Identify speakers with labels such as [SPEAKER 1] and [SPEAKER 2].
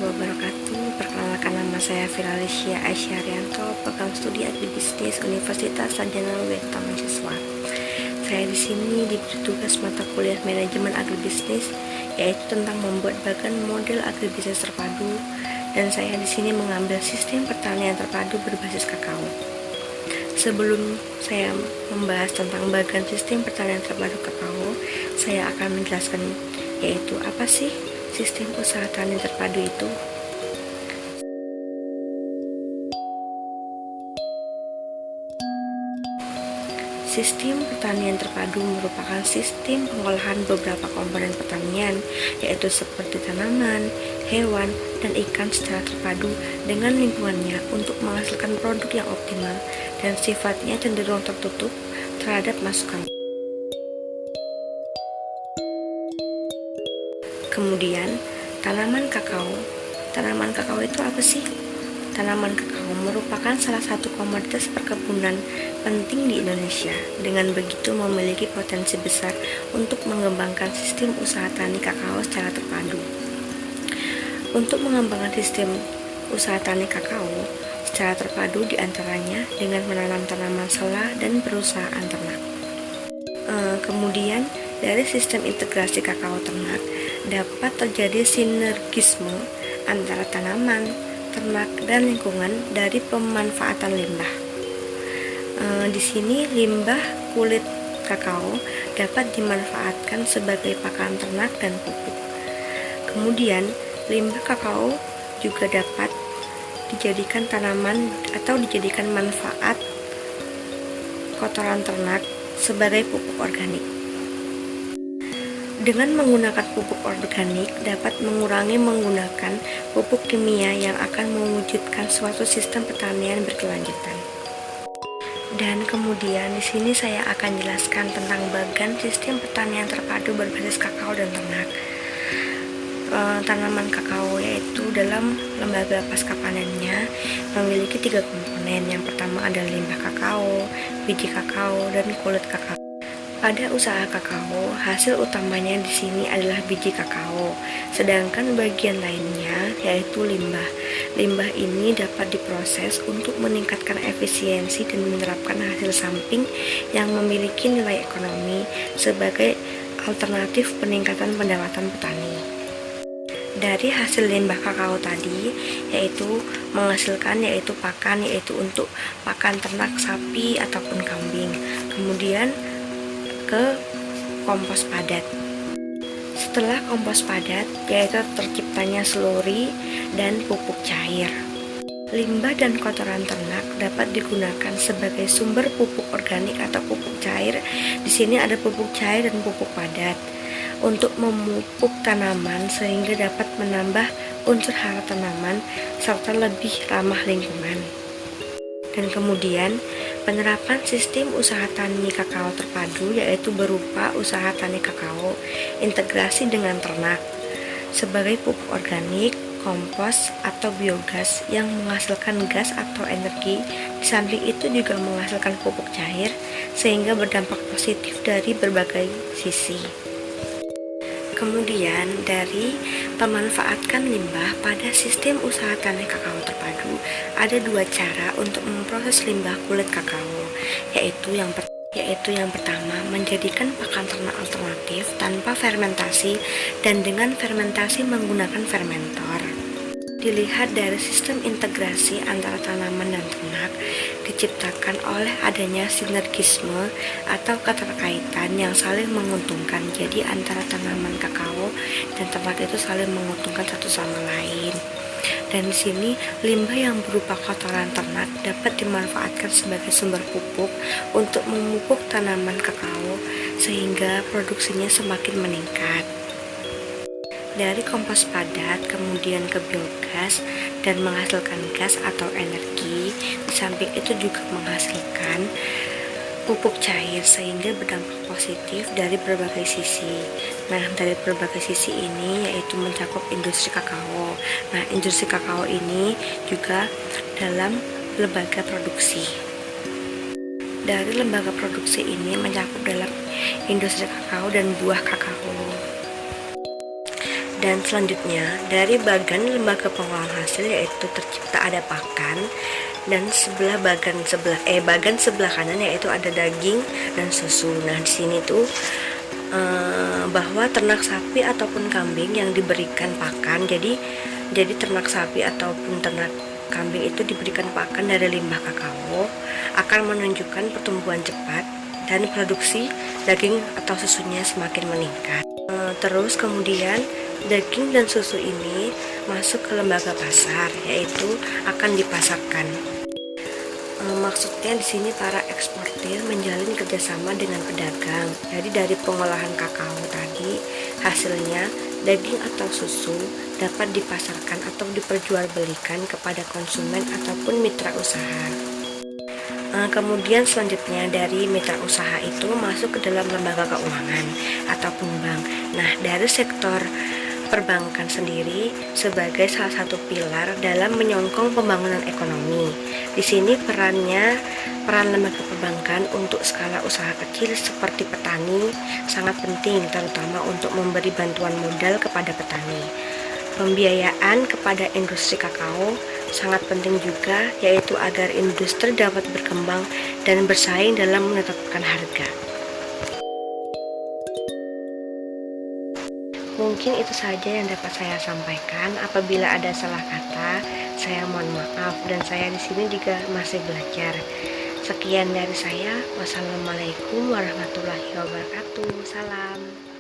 [SPEAKER 1] wabarakatuh. Perkenalkan, nama saya Firalicia Aisyarianto, pegang studi agribisnis Universitas Sarjana Weta Mahasiswa. Saya di sini diberi tugas mata kuliah manajemen agribisnis, yaitu tentang membuat bagan model agribisnis terpadu, dan saya di sini mengambil sistem pertanian terpadu berbasis kakao. Sebelum saya membahas tentang bagan sistem pertanian terpadu kakao, saya akan menjelaskan yaitu apa sih sistem usaha tani terpadu itu. Sistem pertanian terpadu merupakan sistem pengolahan beberapa komponen pertanian, yaitu seperti tanaman, hewan, dan ikan secara terpadu dengan lingkungannya untuk menghasilkan produk yang optimal dan sifatnya cenderung tertutup terhadap masukan. Kemudian, tanaman kakao. Tanaman kakao itu apa sih? Tanaman kakao merupakan salah satu komoditas perkebunan penting di Indonesia. Dengan begitu memiliki potensi besar untuk mengembangkan sistem usaha tani kakao secara terpadu. Untuk mengembangkan sistem usaha tani kakao secara terpadu diantaranya dengan menanam tanaman selah dan perusahaan ternak. Kemudian dari sistem integrasi kakao ternak dapat terjadi sinergisme antara tanaman, ternak, dan lingkungan dari pemanfaatan limbah. Di sini limbah kulit kakao dapat dimanfaatkan sebagai pakan ternak dan pupuk. Kemudian limbah kakao juga dapat dijadikan tanaman atau dijadikan manfaat kotoran ternak sebagai pupuk organik. Dengan menggunakan pupuk organik dapat mengurangi menggunakan pupuk kimia yang akan mewujudkan suatu sistem pertanian berkelanjutan. Dan kemudian di sini saya akan jelaskan tentang bagan sistem pertanian terpadu berbasis kakao dan ternak. Tanaman kakao yaitu dalam lembaga pasca panennya memiliki 3 komponen. Yang pertama adalah limbah kakao, biji kakao, dan kulit kakao. Pada usaha kakao, hasil utamanya di sini adalah biji kakao, sedangkan bagian lainnya yaitu limbah. Limbah ini dapat diproses untuk meningkatkan efisiensi dan menerapkan hasil samping yang memiliki nilai ekonomi sebagai alternatif peningkatan pendapatan petani. Dari hasil limbah kakao tadi yaitu menghasilkan yaitu pakan, yaitu untuk pakan ternak sapi ataupun kambing. Kemudian ke kompos padat. Setelah kompos padat yaitu terciptanya slurry dan pupuk cair. Limbah dan kotoran ternak dapat digunakan sebagai sumber pupuk organik atau pupuk cair. Di sini ada pupuk cair dan pupuk padat untuk memupuk tanaman sehingga dapat menambah unsur hara tanaman serta lebih ramah lingkungan. Dan kemudian penerapan sistem usaha tani kakao terpadu yaitu berupa usaha tani kakao integrasi dengan ternak sebagai pupuk organik, kompos, atau biogas yang menghasilkan gas atau energi. Di samping itu juga menghasilkan pupuk cair sehingga berdampak positif dari berbagai sisi. Kemudian dari pemanfaatkan limbah pada sistem usaha tani kakao terpadu ada 2 cara untuk memproses limbah kulit kakao, yaitu yang pertama menjadikan pakan ternak alternatif tanpa fermentasi dan dengan fermentasi menggunakan fermentor. Dilihat dari sistem integrasi antara tanaman dan ternak diciptakan oleh adanya sinergisme atau keterkaitan yang saling menguntungkan. Jadi antara tanaman kakao dan ternak itu saling menguntungkan satu sama lain. Dan di sini limbah yang berupa kotoran ternak dapat dimanfaatkan sebagai sumber pupuk untuk memupuk tanaman kakao sehingga produksinya semakin meningkat. Dari kompos padat kemudian ke biogas dan menghasilkan gas atau energi. Di samping itu juga menghasilkan pupuk cair sehingga berdampak positif dari berbagai sisi. Nah, dari berbagai sisi ini yaitu mencakup industri kakao. Nah, industri kakao ini juga dalam lembaga produksi. Dari lembaga produksi ini mencakup dalam industri kakao dan buah kakao. Dan selanjutnya dari bagan lembaga pengolahan hasil yaitu tercipta ada pakan, dan bagan sebelah kanan yaitu ada daging dan susu. Nah, di sini tuh bahwa ternak sapi ataupun kambing yang diberikan pakan, jadi ternak sapi ataupun ternak kambing itu diberikan pakan dari limbah kakao akan menunjukkan pertumbuhan cepat dan produksi daging atau susunya semakin meningkat. Terus kemudian daging dan susu ini masuk ke lembaga pasar, yaitu akan dipasarkan. Maksudnya di sini para eksportir menjalin kerjasama dengan pedagang. Jadi dari pengolahan kakao tadi, hasilnya daging atau susu dapat dipasarkan atau diperjualbelikan kepada konsumen ataupun mitra usaha. Kemudian selanjutnya dari mitra usaha itu masuk ke dalam lembaga keuangan ataupun bank. Nah, dari sektor perbankan sendiri sebagai salah satu pilar dalam menyokong pembangunan ekonomi. Di sini peran lembaga perbankan untuk skala usaha kecil seperti petani sangat penting, terutama untuk memberi bantuan modal kepada petani. Pembiayaan kepada industri kakao sangat penting juga, yaitu agar industri dapat berkembang dan bersaing dalam menetapkan harga. Mungkin itu saja yang dapat saya sampaikan. Apabila ada salah kata, saya mohon maaf, dan saya di sini juga masih belajar. Sekian dari saya. Wassalamualaikum warahmatullahi wabarakatuh. Salam.